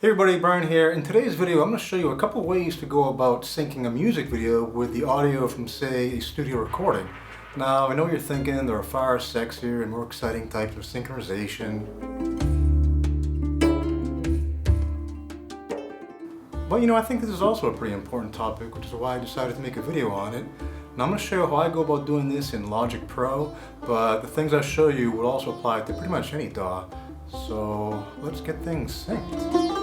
Hey everybody, Brian here. In today's video, I'm going to show you a couple ways to go about syncing a music video with the audio from, say, a studio recording. Now, I know you're thinking there are far sexier and more exciting types of synchronization. But I think this is also a pretty important topic, which is why I decided to make a video on it. Now I'm going to show you how I go about doing this in Logic Pro, but the things I show you would also apply to pretty much any DAW. So let's get things synced.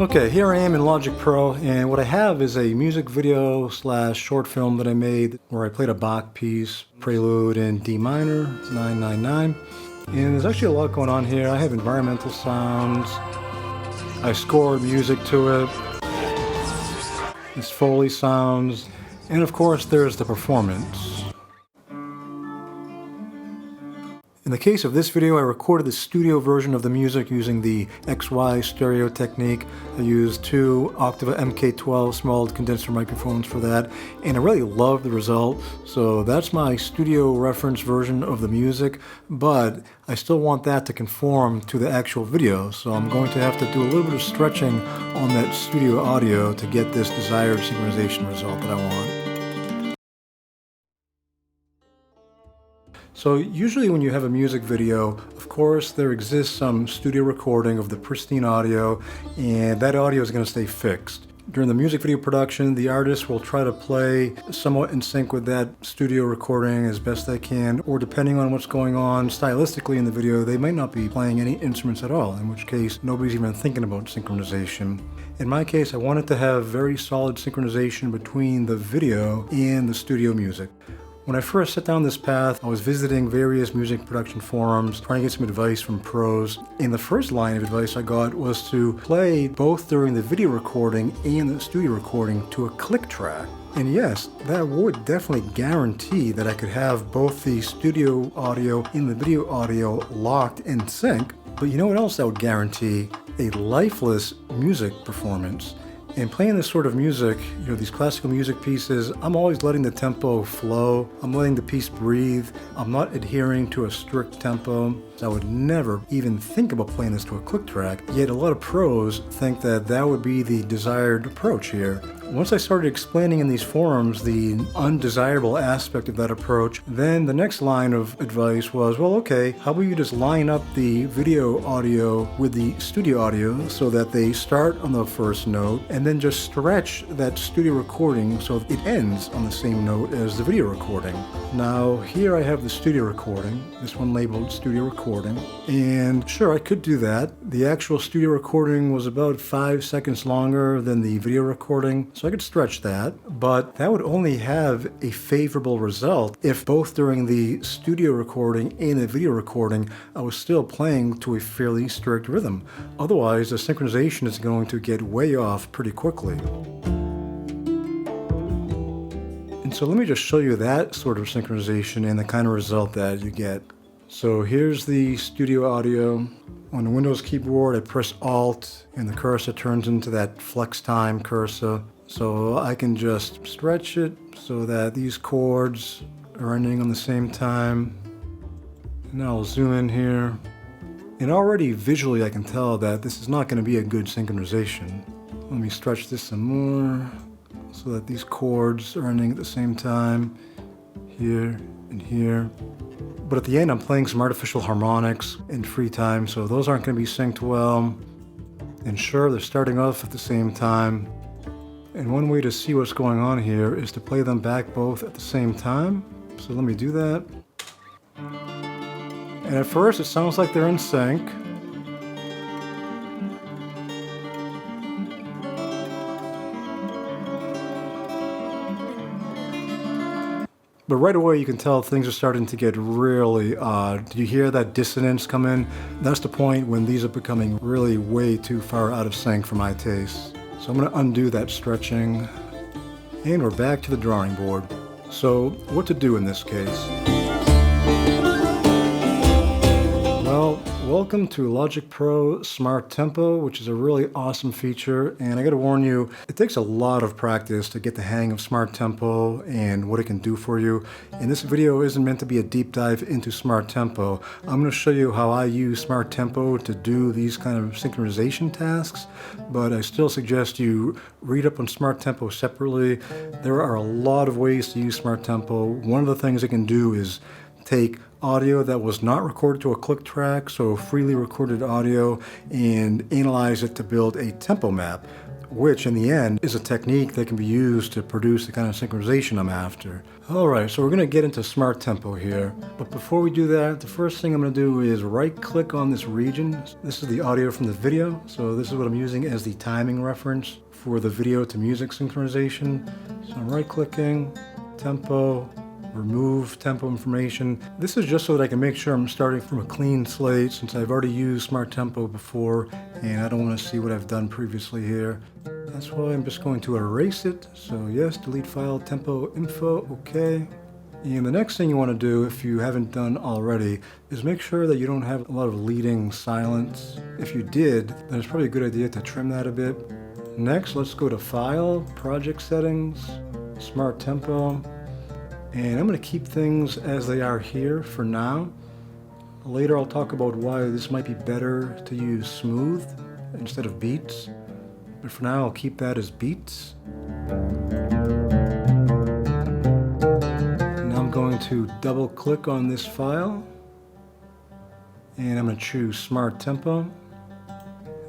Okay, here I am in Logic Pro, and what I have is a music video / short film that I made where I played a Bach piece, Prelude in D minor, 999. And there's actually a lot going on here. I have environmental sounds, I scored music to it, there's Foley sounds, and of course there's the performance. In the case of this video, I recorded the studio version of the music using the XY stereo technique. I used two Octava MK12 small condenser microphones for that, and I really love the result. So that's my studio reference version of the music, but I still want that to conform to the actual video. So I'm going to have to do a little bit of stretching on that studio audio to get this desired synchronization result that I want. So usually when you have a music video, of course there exists some studio recording of the pristine audio, and that audio is going to stay fixed. During the music video production, the artist will try to play somewhat in sync with that studio recording as best they can, or depending on what's going on stylistically in the video, they might not be playing any instruments at all, in which case nobody's even thinking about synchronization. In my case, I wanted to have very solid synchronization between the video and the studio music. When I first set down this path, I was visiting various music production forums, trying to get some advice from pros. And the first line of advice I got was to play both during the video recording and the studio recording to a click track. And yes, that would definitely guarantee that I could have both the studio audio and the video audio locked in sync. But you know what else that would guarantee? A lifeless music performance. And playing this sort of music, these classical music pieces, I'm always letting the tempo flow. I'm letting the piece breathe. I'm not adhering to a strict tempo. I would never even think about playing this to a click track, yet a lot of pros think that that would be the desired approach here. Once I started explaining in these forums the undesirable aspect of that approach, then the next line of advice was, well, okay, how about you just line up the video audio with the studio audio so that they start on the first note, and then just stretch that studio recording so it ends on the same note as the video recording. Now, here I have the studio recording, this one labeled studio recording, and sure, I could do that. The actual studio recording was about 5 seconds longer than the video recording, so I could stretch that, but that would only have a favorable result if both during the studio recording and the video recording I was still playing to a fairly strict rhythm. Otherwise, the synchronization is going to get way off pretty quickly. And so let me just show you that sort of synchronization and the kind of result that you get. So here's the studio audio. On the Windows keyboard, I press Alt and the cursor turns into that flex time cursor. So I can just stretch it so that these chords are ending on the same time. And I'll zoom in here. And already visually I can tell that this is not going to be a good synchronization. Let me stretch this some more so that these chords are ending at the same time, here and here. But at the end I'm playing some artificial harmonics in free time, so those aren't going to be synced well. And sure, they're starting off at the same time. And one way to see what's going on here is to play them back both at the same time. So let me do that. And at first it sounds like they're in sync. But right away you can tell things are starting to get really odd. Do you hear that dissonance come in? That's the point when these are becoming really way too far out of sync for my taste. So I'm going to undo that stretching, and we're back to the drawing board. So what to do in this case? Well, Welcome to Logic Pro Smart Tempo, which is a really awesome feature. And I gotta warn you, it takes a lot of practice to get the hang of Smart Tempo and what it can do for you. And this video isn't meant to be a deep dive into Smart Tempo. I'm gonna show you how I use Smart Tempo to do these kind of synchronization tasks, but I still suggest you read up on Smart Tempo separately. There are a lot of ways to use Smart Tempo. One of the things it can do is take audio that was not recorded to a click track, so freely recorded audio, and analyze it to build a tempo map, which in the end is a technique that can be used to produce the kind of synchronization I'm after. Alright, so we're going to get into Smart Tempo here, but before we do that, the first thing I'm going to do is right click on this region. This is the audio from the video, so this is what I'm using as the timing reference for the video to music synchronization. So I'm right clicking, tempo, remove tempo information. This is just so that I can make sure I'm starting from a clean slate, since I've already used Smart Tempo before and I don't want to see what I've done previously here. That's why I'm just going to erase it. So yes, delete file, tempo info, okay. And the next thing you want to do, if you haven't done already, is make sure that you don't have a lot of leading silence. If you did, then it's probably a good idea to trim that a bit. Next, let's go to File, Project Settings, Smart Tempo. And I'm going to keep things as they are here for now. Later I'll talk about why this might be better to use smooth instead of beats. But for now I'll keep that as beats. Now I'm going to double click on this file. And I'm going to choose Smart Tempo.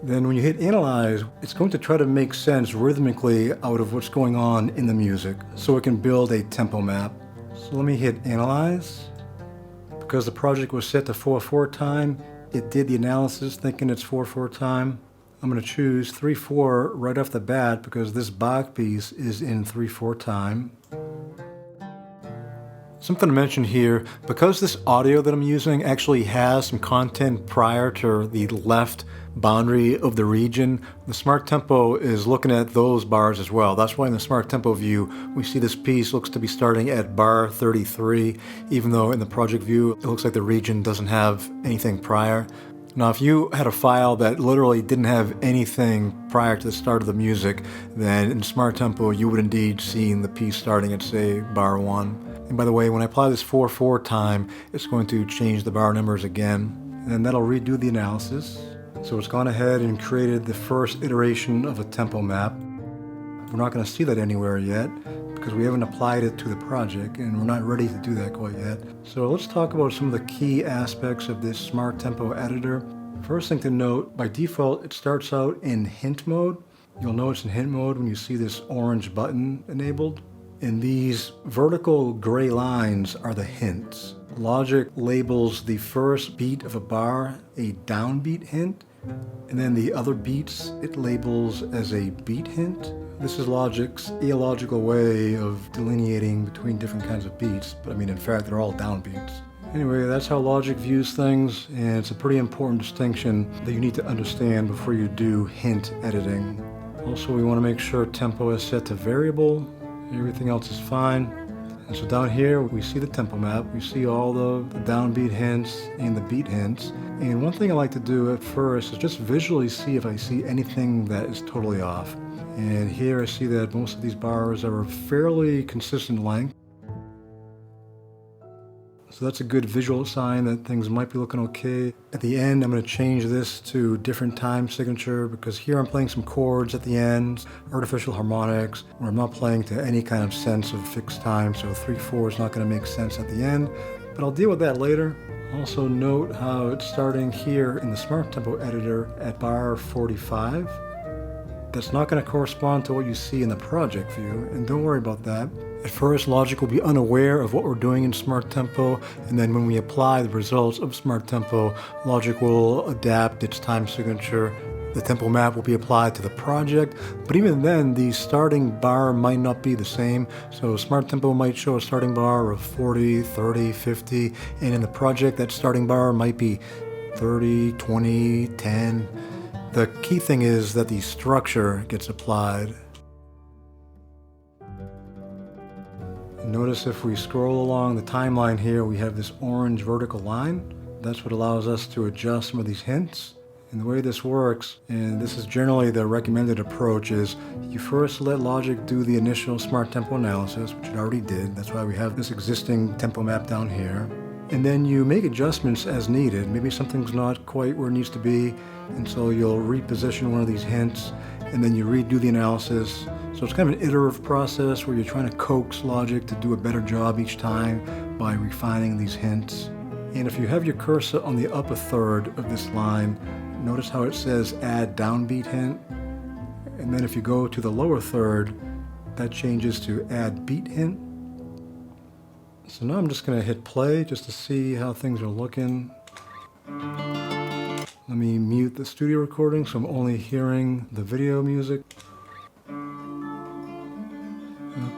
Then when you hit Analyze, it's going to try to make sense rhythmically out of what's going on in the music, so it can build a tempo map. So let me hit Analyze. Because the project was set to 4/4 time, it did the analysis thinking it's 4/4 time. I'm going to choose 3/4 right off the bat because this Bach piece is in 3/4 time. Something to mention here, because this audio that I'm using actually has some content prior to the left boundary of the region, the Smart Tempo is looking at those bars as well. That's why in the Smart Tempo view, we see this piece looks to be starting at bar 33, even though in the project view, it looks like the region doesn't have anything prior. Now, if you had a file that literally didn't have anything prior to the start of the music, then in Smart Tempo, you would indeed see the piece starting at, say, bar 1. And by the way, when I apply this 4/4 time, it's going to change the bar numbers again, and that'll redo the analysis. So it's gone ahead and created the first iteration of a tempo map. We're not going to see that anywhere yet because we haven't applied it to the project and we're not ready to do that quite yet. So let's talk about some of the key aspects of this Smart Tempo editor. First thing to note, by default, it starts out in hint mode. You'll know it's in hint mode when you see this orange button enabled. And these vertical gray lines are the hints. Logic labels the first beat of a bar a downbeat hint, and then the other beats it labels as a beat hint. This is Logic's illogical way of delineating between different kinds of beats, but I mean, in fact, they're all downbeats. Anyway, that's how Logic views things, and it's a pretty important distinction that you need to understand before you do hint editing. Also, we want to make sure tempo is set to variable. Everything else is fine. And so down here, we see the tempo map. We see all the downbeat hints and the beat hints. And one thing I like to do at first is just visually see if I see anything that is totally off. And here I see that most of these bars are a fairly consistent length. So that's a good visual sign that things might be looking okay. At the end, I'm going to change this to different time signature because here I'm playing some chords at the end, artificial harmonics, where I'm not playing to any kind of sense of fixed time, so 3/4 is not going to make sense at the end, but I'll deal with that later. Also note how it's starting here in the Smart Tempo editor at bar 45. That's not going to correspond to what you see in the project view, and don't worry about that. At first, Logic will be unaware of what we're doing in Smart Tempo, and then when we apply the results of Smart Tempo, Logic will adapt its time signature. The tempo map will be applied to the project, but even then, the starting bar might not be the same. So Smart Tempo might show a starting bar of 40, 30, 50, and in the project, that starting bar might be 30, 20, 10. The key thing is that the structure gets applied. Notice if we scroll along the timeline here, we have this orange vertical line. That's what allows us to adjust some of these hints. And the way this works, and this is generally the recommended approach, is you first let Logic do the initial smart tempo analysis, which it already did. That's why we have this existing tempo map down here. And then you make adjustments as needed. Maybe something's not quite where it needs to be, and so you'll reposition one of these hints, and then you redo the analysis. So it's kind of an iterative process where you're trying to coax Logic to do a better job each time by refining these hints. And if you have your cursor on the upper third of this line, notice how it says add downbeat hint. And then if you go to the lower third, that changes to add beat hint. So now I'm just going to hit play just to see how things are looking. Let me mute the studio recording so I'm only hearing the video music.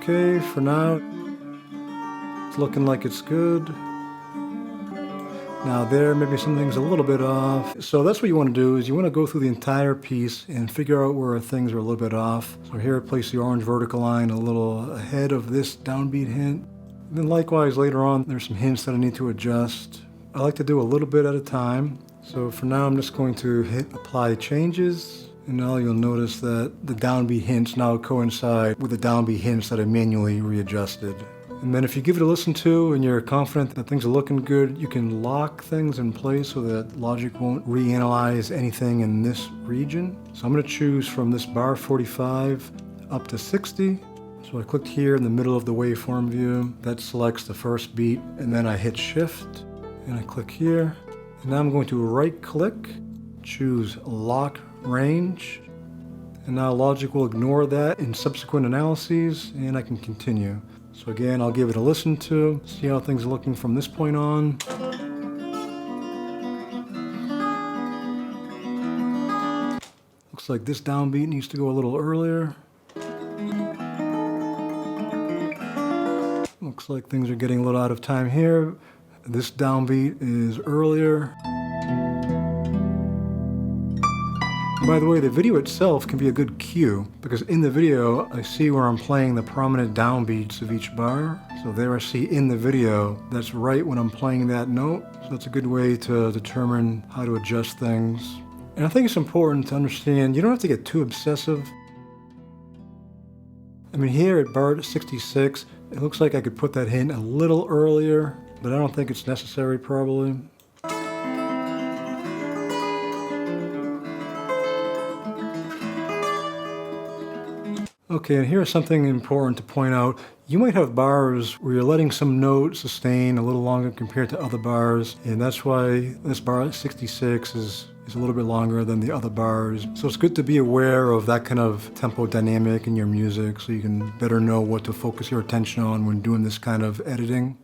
Okay, for now, it's looking like it's good. Now there, maybe something's a little bit off. So that's what you want to do, is you want to go through the entire piece and figure out where things are a little bit off. So here, place the orange vertical line a little ahead of this downbeat hint. And then likewise, later on, there's some hints that I need to adjust. I like to do a little bit at a time. So for now, I'm just going to hit apply changes. And now you'll notice that the downbeat hints now coincide with the downbeat hints that I manually readjusted. And then if you give it a listen to and you're confident that things are looking good, you can lock things in place so that Logic won't reanalyze anything in this region. So I'm going to choose from this bar 45 up to 60. So I clicked here in the middle of the waveform view. That selects the first beat, and then I hit shift and I click here. And now I'm going to right click, choose lock range. And now Logic will ignore that in subsequent analyses, and I can continue. So again, I'll give it a listen to, see how things are looking from this point on. Looks like this downbeat needs to go a little earlier. Looks like things are getting a little out of time here. This downbeat is earlier. By the way, the video itself can be a good cue, because in the video I see where I'm playing the prominent downbeats of each bar. So there I see in the video, that's right when I'm playing that note. So that's a good way to determine how to adjust things. And I think it's important to understand, you don't have to get too obsessive. I mean, here at bar 66, it looks like I could put that hint a little earlier, but I don't think it's necessary probably. Okay, and here's something important to point out. You might have bars where you're letting some note sustain a little longer compared to other bars, and that's why this bar 66 is a little bit longer than the other bars. So it's good to be aware of that kind of tempo dynamic in your music so you can better know what to focus your attention on when doing this kind of editing.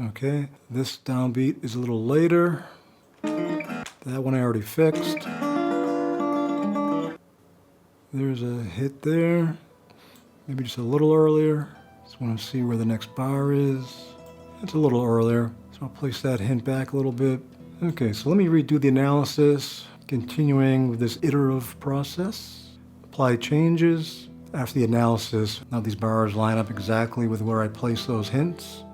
Okay, this downbeat is a little later. That one I already fixed. There's a hit there, maybe just a little earlier. Just want to see where the next bar is. It's a little earlier, so I'll place that hint back a little bit. Okay, so let me redo the analysis, continuing with this iterative process. Apply changes. After the analysis, now these bars line up exactly with where I place those hints.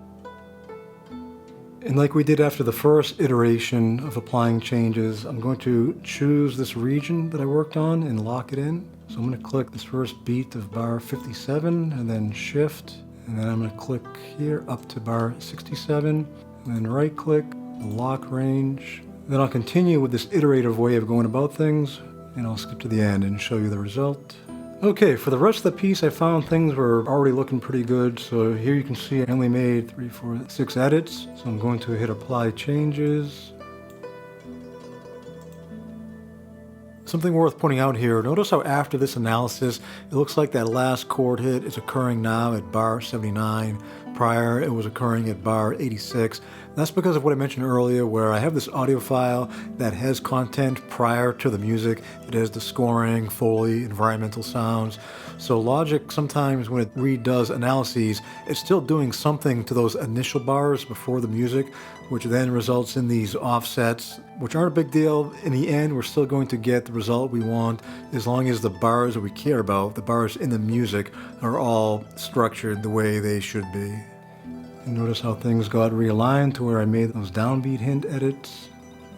And like we did after the first iteration of applying changes, I'm going to choose this region that I worked on and lock it in. So I'm going to click this first beat of bar 57 and then shift. And then I'm going to click here up to bar 67 and then right click, lock range. Then I'll continue with this iterative way of going about things, and I'll skip to the end and show you the result. Okay, for the rest of the piece, I found things were already looking pretty good. So here you can see I only made 3, 4, 6 edits. So I'm going to hit apply changes. Something worth pointing out here, notice how after this analysis, it looks like that last chord hit is occurring now at bar 79. Prior, it was occurring at bar 86. That's because of what I mentioned earlier, where I have this audio file that has content prior to the music. It has the scoring, Foley, environmental sounds. So Logic, sometimes when it redoes analyses, it's still doing something to those initial bars before the music, which then results in these offsets, which aren't a big deal. In the end, we're still going to get the result we want as long as the bars that we care about, the bars in the music, are all structured the way they should be. Notice how things got realigned to where I made those downbeat hint edits.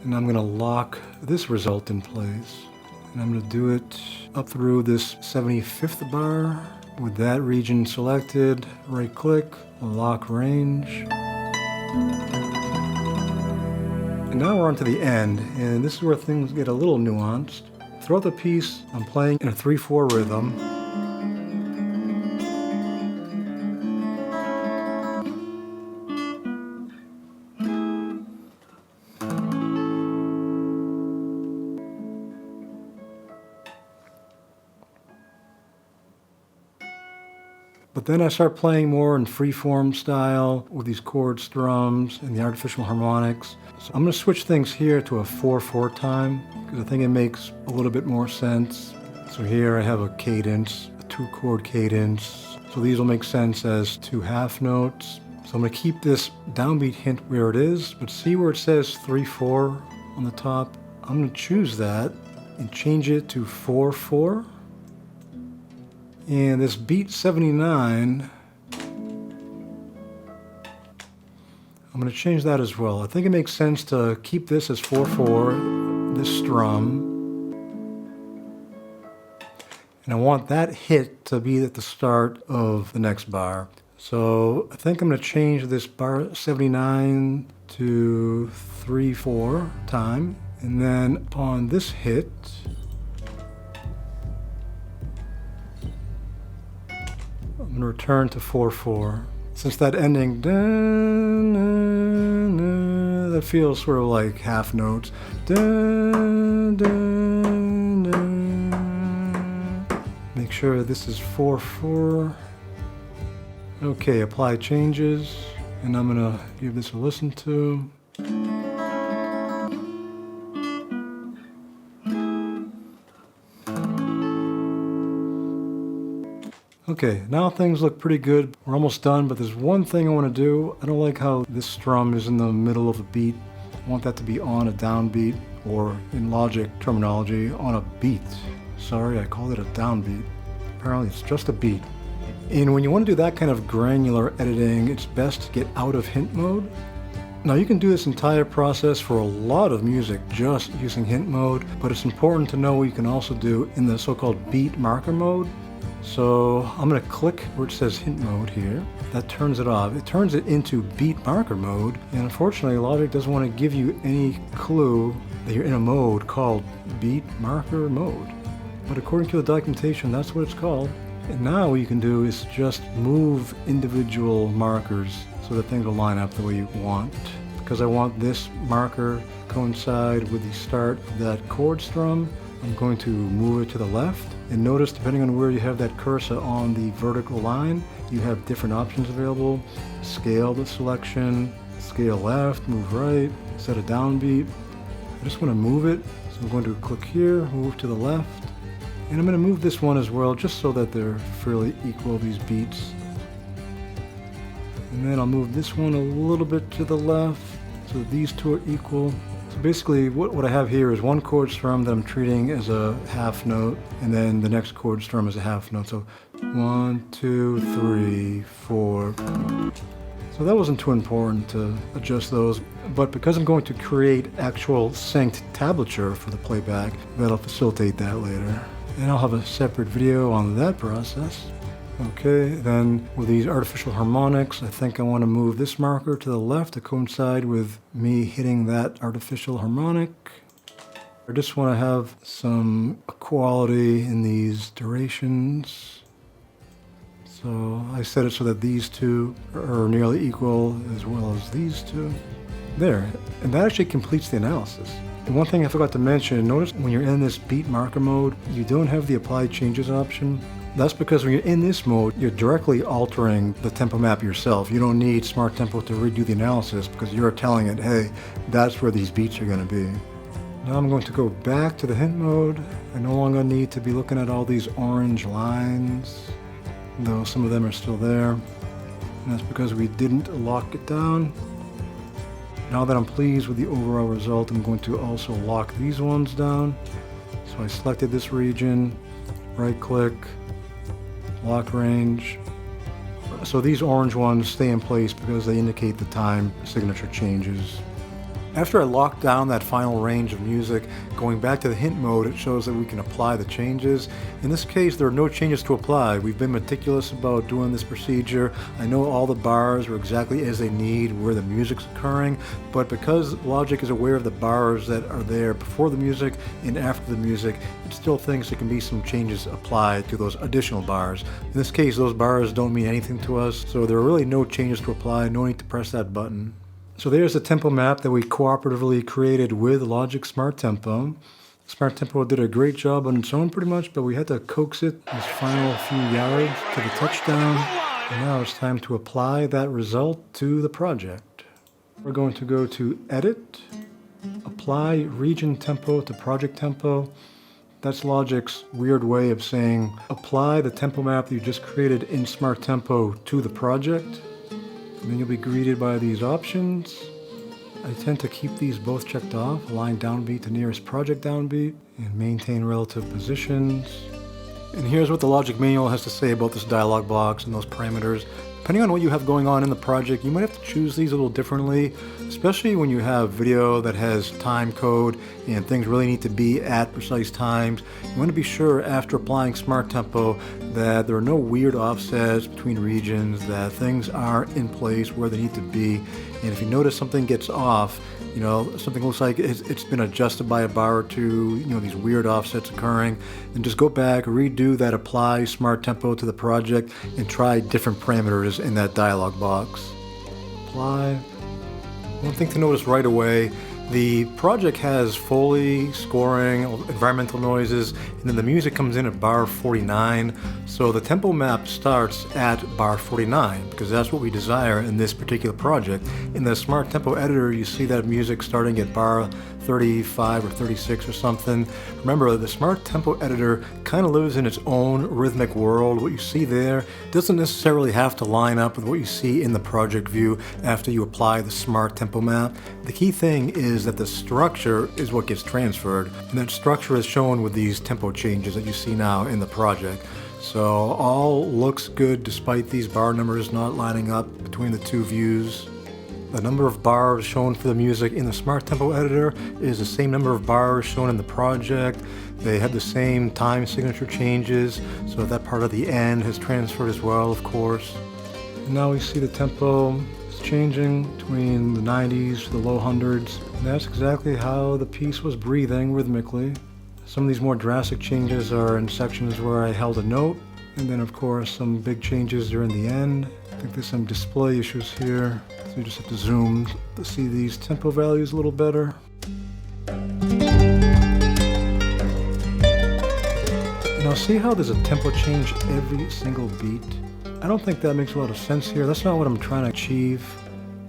And I'm going to lock this result in place. And I'm going to do it up through this 75th bar with that region selected. Right click, lock range. And now we're on to the end, and this is where things get a little nuanced. Throughout the piece, I'm playing in a 3/4 rhythm. But then I start playing more in freeform style with these chord strums and the artificial harmonics. So I'm going to switch things here to a 4/4 time because I think it makes a little bit more sense. So here I have a cadence, a 2-chord cadence. So these will make sense as 2 half notes. So I'm going to keep this downbeat hint where it is, but see where it says 3/4 on the top? I'm going to choose that and change it to 4/4. And this beat 79, I'm going to change that as well. I think it makes sense to keep this as 4/4, this strum. And I want that hit to be at the start of the next bar. So I think I'm going to change this bar 79 to 3/4 time. And then upon this hit, I'm going to return to 4/4. Since that ending, that feels sort of like half notes. Make sure this is 4/4. Okay, apply changes, and I'm going to give this a listen to. Okay, now things look pretty good. We're almost done, but there's one thing I want to do. I don't like how this strum is in the middle of a beat. I want that to be on a downbeat, or in Logic terminology, on a beat. Sorry, I called it a downbeat. Apparently it's just a beat. And when you want to do that kind of granular editing, it's best to get out of hint mode. Now you can do this entire process for a lot of music just using hint mode, but it's important to know what you can also do in the so-called beat marker mode. So I'm going to click where it says hint mode here. That turns it off. It turns it into beat marker mode, and unfortunately Logic doesn't want to give you any clue that you're in a mode called beat marker mode. But according to the documentation, that's what it's called. And now what you can do is just move individual markers so that things will line up the way you want. Because I want this marker to coincide with the start of that chord strum, I'm going to move it to the left. And notice, depending on where you have that cursor on the vertical line, you have different options available. Scale the selection, scale left, move right, set a downbeat. I just want to move it. So I'm going to click here, move to the left. And I'm going to move this one as well, just so that they're fairly equal, these beats. And then I'll move this one a little bit to the left, so that these two are equal. So basically what I have here is one chord strum that I'm treating as a half note, and then the next chord strum is a half note. So 1, 2, 3, 4. So that wasn't too important to adjust those, but because I'm going to create actual synced tablature for the playback, that'll facilitate that later. And I'll have a separate video on that process. Okay, then with these artificial harmonics, I think I want to move this marker to the left to coincide with me hitting that artificial harmonic. I just want to have some equality in these durations. So I set it so that these two are nearly equal as well as these two. There, and that actually completes the analysis. And one thing I forgot to mention, notice when you're in this beat marker mode, you don't have the apply changes option. That's because when you're in this mode, you're directly altering the tempo map yourself. You don't need Smart Tempo to redo the analysis because you're telling it, hey, that's where these beats are going to be. Now I'm going to go back to the hint mode. I no longer need to be looking at all these orange lines, though some of them are still there. And that's because we didn't lock it down. Now that I'm pleased with the overall result, I'm going to also lock these ones down. So I selected this region, right click, lock range, So these orange ones stay in place because they indicate the time signature changes. After I lock down that final range of music, going back to the hint mode, it shows that we can apply the changes. In this case, there are no changes to apply. We've been meticulous about doing this procedure. I know all the bars are exactly as they need where the music's occurring, but because Logic is aware of the bars that are there before the music and after the music, it still thinks there can be some changes applied to those additional bars. In this case, those bars don't mean anything to us, so there are really no changes to apply, no need to press that button. So there's the tempo map that we cooperatively created with Logic Smart Tempo. Smart Tempo did a great job on its own pretty much, but we had to coax it these final few yards to the touchdown. And now it's time to apply that result to the project. We're going to go to Edit, Apply Region Tempo to Project Tempo. That's Logic's weird way of saying apply the tempo map that you just created in Smart Tempo to the project. And then you'll be greeted by these options. I tend to keep these both checked off, align downbeat to nearest project downbeat, and maintain relative positions. And here's what the Logic manual has to say about this dialog box and those parameters. Depending on what you have going on in the project, you might have to choose these a little differently, especially when you have video that has time code and things really need to be at precise times. You want to be sure after applying Smart Tempo that there are no weird offsets between regions, that things are in place where they need to be. And if you notice something gets off, something looks like it's been adjusted by a bar or two, these weird offsets occurring, then just go back, redo that apply Smart Tempo to the project and try different parameters in that dialog box. Apply. One thing to notice right away, the project has Foley, scoring, environmental noises, and then the music comes in at bar 49. So the tempo map starts at bar 49 because that's what we desire in this particular project. In the Smart Tempo editor, you see that music starting at bar 35 or 36 or something. Remember, the Smart Tempo editor kind of lives in its own rhythmic world. What you see there doesn't necessarily have to line up with what you see in the project view after you apply the Smart Tempo map. The key thing is that the structure is what gets transferred, and that structure is shown with these tempo changes that you see now in the project. So all looks good despite these bar numbers not lining up between the two views. The number of bars shown for the music in the Smart Tempo editor is the same number of bars shown in the project. They have the same time signature changes, so that part of the end has transferred as well, of course. And now we see the tempo is changing between the 90s to the low hundreds. And that's exactly how the piece was breathing rhythmically. Some of these more drastic changes are in sections where I held a note, and then of course some big changes during the end. I think there's some display issues here, so you just have to zoom to see these tempo values a little better. Now see how there's a tempo change every single beat? I don't think that makes a lot of sense here. That's not what I'm trying to achieve.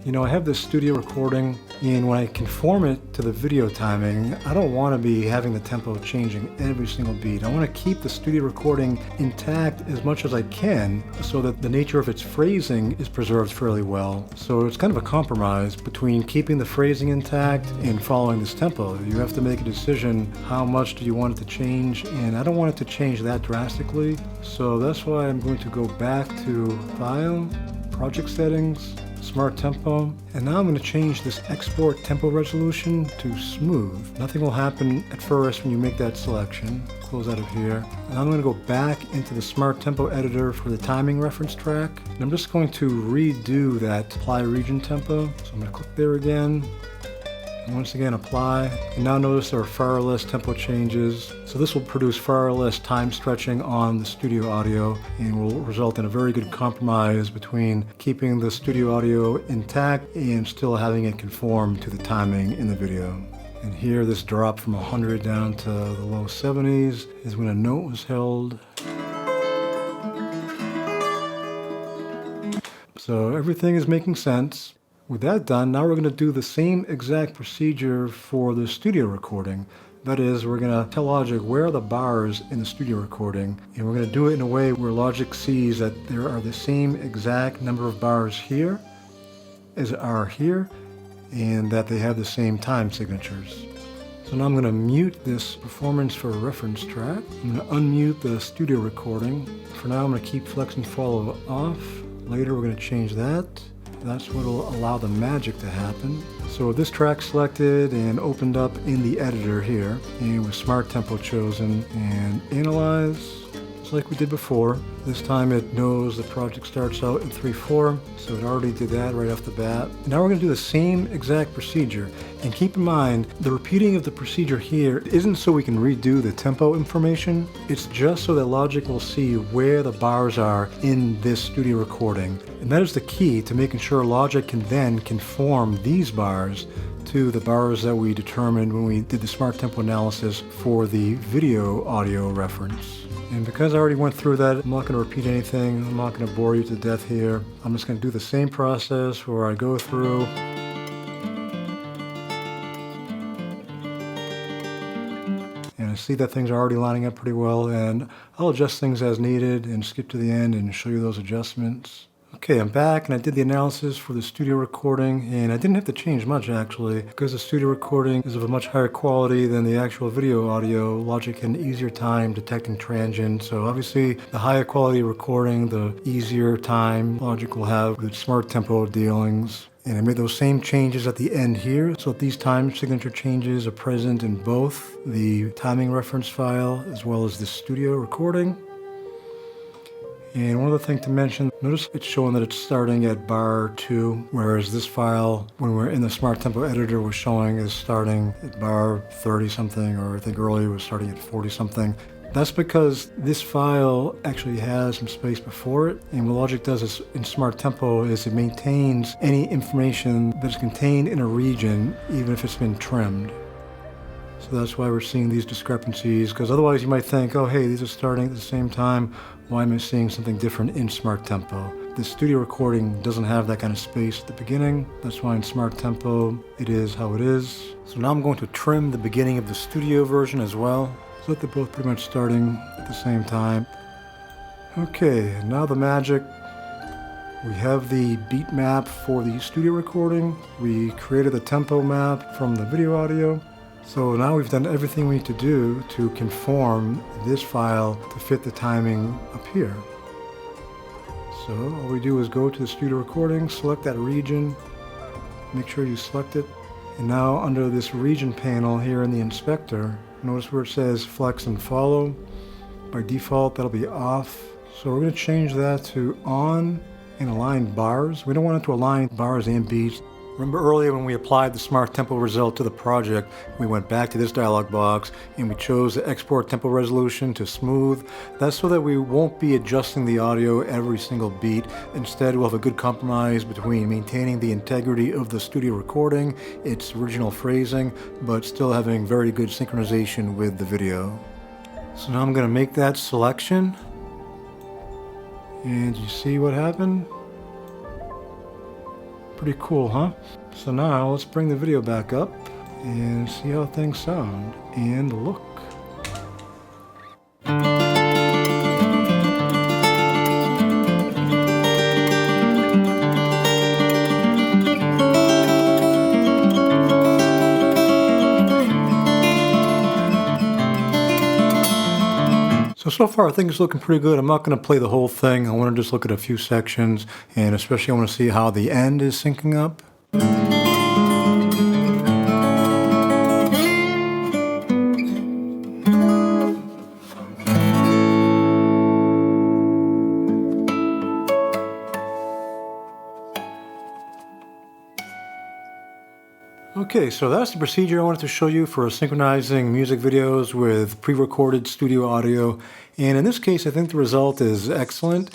I have this studio recording, and when I conform it to the video timing, I don't want to be having the tempo changing every single beat. I want to keep the studio recording intact as much as I can so that the nature of its phrasing is preserved fairly well. So it's kind of a compromise between keeping the phrasing intact and following this tempo. You have to make a decision, how much do you want it to change, and I don't want it to change that drastically. So that's why I'm going to go back to File, Project Settings, Smart Tempo, and now I'm going to change this export tempo resolution to smooth. Nothing will happen at first when you make that selection. Close out of here. And I'm going to go back into the Smart Tempo editor for the timing reference track. And I'm just going to redo that apply region tempo. So I'm going to click there again. And once again apply, and now notice there are far less tempo changes, so this will produce far less time stretching on the studio audio and will result in a very good compromise between keeping the studio audio intact and still having it conform to the timing in the video. And here this drop from 100 down to the low 70s is when a note was held. So everything is making sense. With that done, now we're going to do the same exact procedure for the studio recording. That is, we're going to tell Logic where are the bars in the studio recording, and we're going to do it in a way where Logic sees that there are the same exact number of bars here as are here, and that they have the same time signatures. So now I'm going to mute this performance for a reference track. I'm going to unmute the studio recording. For now, I'm going to keep flex and follow off. Later we're going to change that. That's what will allow the magic to happen. So with this track selected and opened up in the editor here, and with Smart Tempo chosen and analyze, just like we did before. This time it knows the project starts out in 3/4, so it already did that right off the bat. Now we're going to do the same exact procedure. And keep in mind, the repeating of the procedure here isn't so we can redo the tempo information. It's just so that Logic will see where the bars are in this studio recording. And that is the key to making sure Logic can then conform these bars to the bars that we determined when we did the Smart Tempo analysis for the video audio reference. And because I already went through that, I'm not going to repeat anything. I'm not going to bore you to death here. I'm just going to do the same process where I go through and I see that things are already lining up pretty well, and I'll adjust things as needed and skip to the end and show you those adjustments. Okay, I'm back and I did the analysis for the studio recording, and I didn't have to change much actually, because the studio recording is of a much higher quality than the actual video audio. Logic had an easier time detecting transient, so obviously the higher quality recording, the easier time Logic will have with Smart Tempo dealings. And I made those same changes at the end here, so that these time signature changes are present in both the timing reference file as well as the studio recording. And one other thing to mention, notice it's showing that it's starting at bar 2, whereas this file, when we're in the Smart Tempo editor, was showing is starting at bar 30 something, or I think earlier was starting at 40 something. That's because this file actually has some space before it, and what Logic does is, in Smart Tempo, is it maintains any information that's contained in a region, even if it's been trimmed. So that's why we're seeing these discrepancies, because otherwise you might think, oh hey, these are starting at the same time, why am I seeing something different in Smart Tempo? The studio recording doesn't have that kind of space at the beginning. That's why in Smart Tempo it is how it is. So now I'm going to trim the beginning of the studio version as well, so that they're both pretty much starting at the same time. Okay, now the magic. We have the beat map for the studio recording. We created the tempo map from the video audio. So now we've done everything we need to do to conform this file to fit the timing up here. So all we do is go to the studio recording, select that region, make sure you select it. And now under this region panel here in the inspector, notice where it says flex and follow. By default, that'll be off. So we're going to change that to on and align bars. We don't want it to align bars and beats. Remember earlier when we applied the Smart Tempo result to the project, we went back to this dialog box and we chose the export tempo resolution to smooth. That's so that we won't be adjusting the audio every single beat. Instead, we'll have a good compromise between maintaining the integrity of the studio recording, its original phrasing, but still having very good synchronization with the video. So now I'm going to make that selection. And you see what happened? Pretty cool, huh? So now let's bring the video back up and see how things sound and look. So far things are looking pretty good. I'm not going to play the whole thing. I want to just look at a few sections, and especially I want to see how the end is syncing up. Okay, so that's the procedure I wanted to show you for synchronizing music videos with pre-recorded studio audio. And in this case, I think the result is excellent.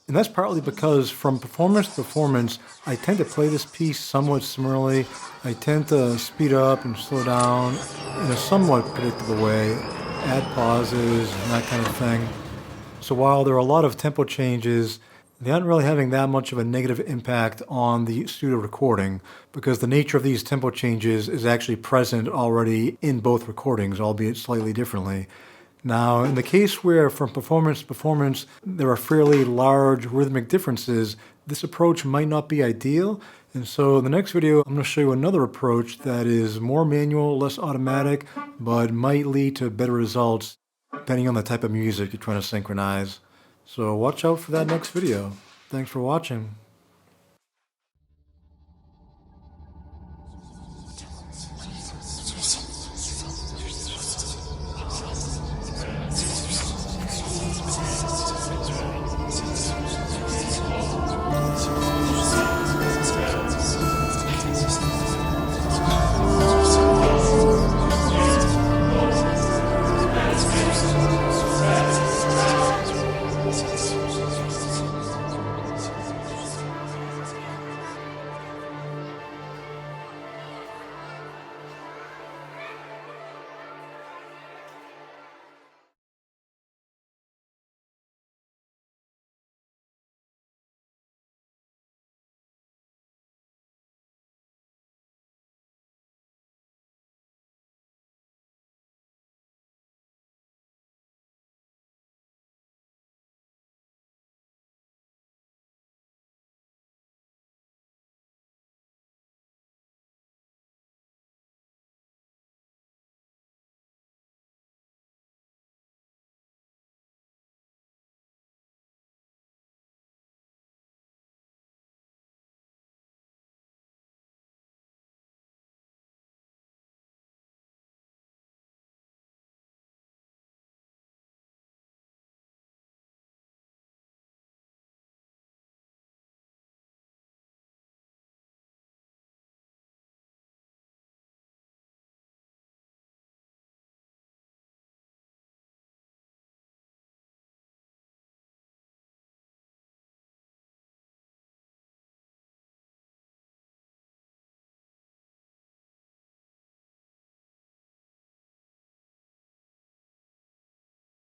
And that's partly because from performance to performance, I tend to play this piece somewhat similarly. I tend to speed up and slow down in a somewhat predictable way, add pauses and that kind of thing. So while there are a lot of tempo changes, they aren't really having that much of a negative impact on the studio recording, because the nature of these tempo changes is actually present already in both recordings, albeit slightly differently. Now, in the case where from performance to performance there are fairly large rhythmic differences, this approach might not be ideal. And so in the next video, I'm going to show you another approach that is more manual, less automatic, but might lead to better results depending on the type of music you're trying to synchronize. So watch out for that next video. Thanks for watching.